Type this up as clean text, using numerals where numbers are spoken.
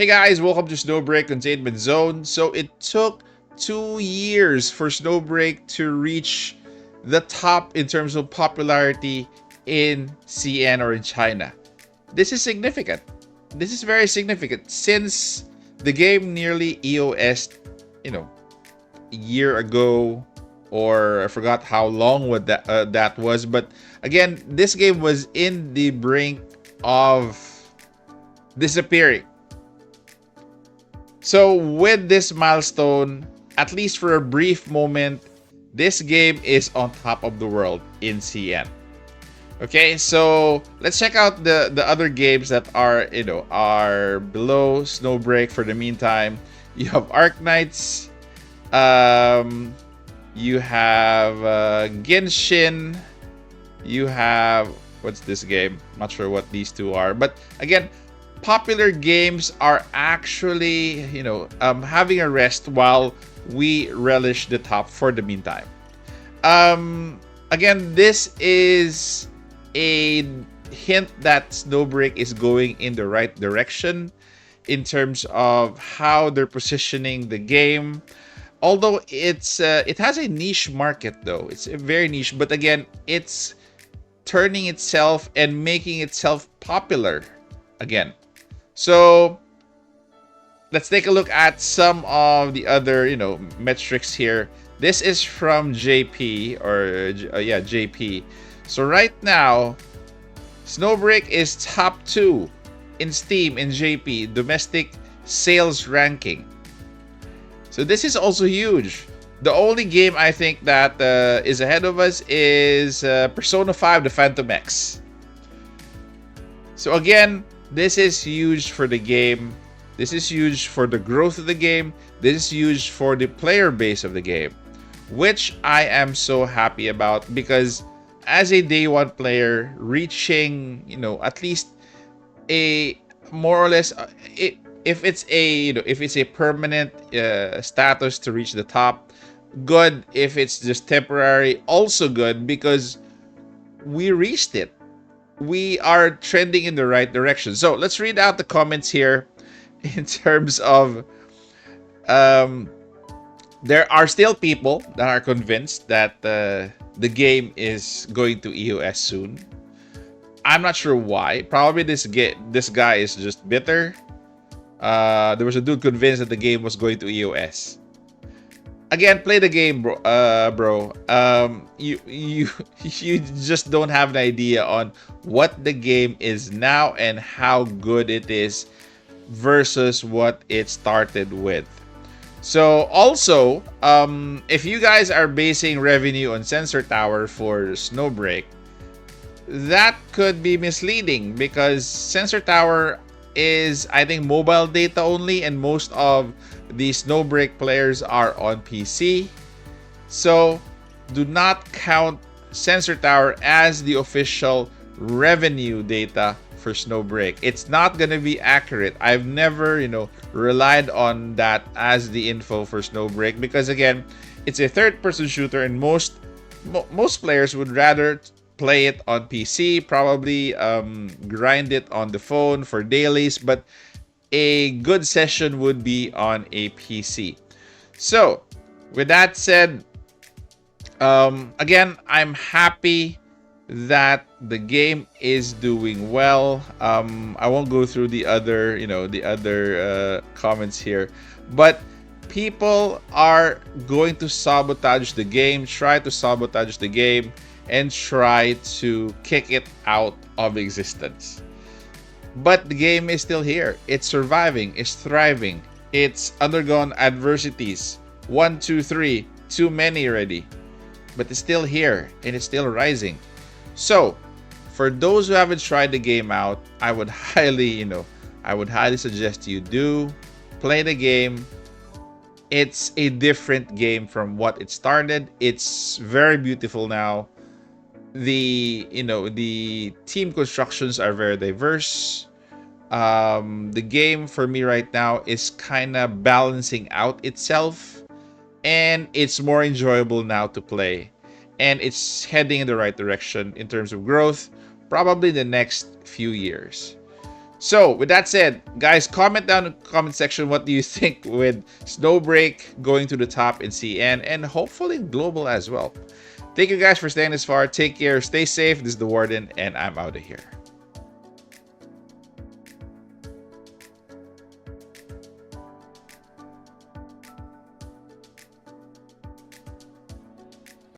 Hey guys, welcome to Snowbreak Containment Zone. So it took 2 years for Snowbreak to reach the top in terms of popularity in CN or in China. This is significant. This is very significant since the game nearly EOS, a year ago, or I forgot how long what that was. But again, this game was in the brink of disappearing. So with this milestone, at least for a brief moment, this game is on top of the world in CN. Okay, so let's check out the other games that are below Snowbreak for the meantime. You have Arknights, you have Genshin, you have what's this game? Not sure what these two are, but again, popular games are actually having a rest while we relish the top for the meantime. Again, this is a hint that Snowbreak is going in the right direction in terms of how they're positioning the game. Although it has a niche market, though it's a very niche, but again, it's turning itself and making itself popular again. So let's take a look at some of the other metrics here. This is from JP JP. So right now, Snowbreak is top 2 in Steam in JP domestic sales ranking. So this is also huge. The only game I think that is ahead of us is Persona 5: The Phantom X. So again, this is huge for the game. This is huge for the growth of the game. This is huge for the player base of the game, which I am so happy about, because as a day one player, reaching at least a more or less if it's a permanent status to reach the top, good. If it's just temporary, also good, because we reached it. We are trending in the right direction. So let's read out the comments here in terms of there are still people that are convinced that the game is going to EOS soon. I'm not sure why. Probably this guy is just bitter. There was a dude convinced that the game was going to EOS. Again, play the game, bro. You you just don't have an idea on what the game is now and how good it is versus what it started with. So also, if you guys are basing revenue on Sensor Tower for Snowbreak, that could be misleading, because Sensor Tower is, I think, mobile data only, and most of the Snowbreak players are on PC. So do not count Sensor Tower as the official revenue data for Snowbreak. It's not gonna be accurate. I've never relied on that as the info for Snowbreak, because again, it's a third-person shooter, and most players would rather play it on PC, probably grind it on the phone for dailies, but a good session would be on a PC. So with that said, again, I'm happy that the game is doing well. I won't go through the other comments here, but people are going to sabotage the game, try to sabotage the game, and try to kick it out of existence. But the game is still here. It's surviving. It's thriving. It's undergone adversities. 1, 2, 3. Too many already. But it's still here, and it's still rising. So, for those who haven't tried the game out, I would highly suggest you do play the game. It's a different game from what it started. It's very beautiful now. The team constructions are very diverse. The game for me right now is kind of balancing out itself, and it's more enjoyable now to play, and it's heading in the right direction in terms of growth, probably the next few years. So, with that said, guys, comment down in the comment section what do you think with Snowbreak going to the top in CN and hopefully global as well. Thank you guys for staying this far. Take care, stay safe. This is the Warden, and I'm out of here.